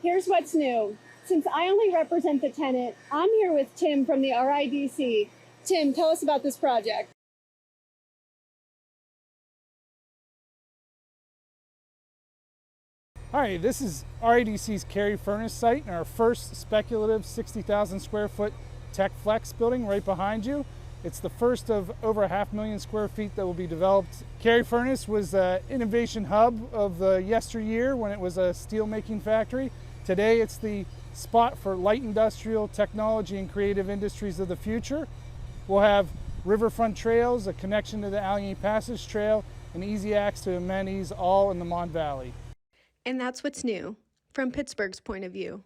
Here's what's new. Since I only represent the tenant, I'm here with Tim from the RIDC. Tim, tell us about this project. Hi, this is RIDC's Carrie Furnace site and our first speculative 60,000 square foot tech flex building right behind you. It's the first of over 500,000 square feet that will be developed. Carrie Furnace was an innovation hub of the yesteryear when it was a steel making factory. Today it's the spot for light industrial technology and creative industries of the future. We'll have riverfront trails, a connection to the Allegheny Passage Trail, and easy access to amenities all in the Mon Valley. And that's what's new from Pittsburgh's point of view.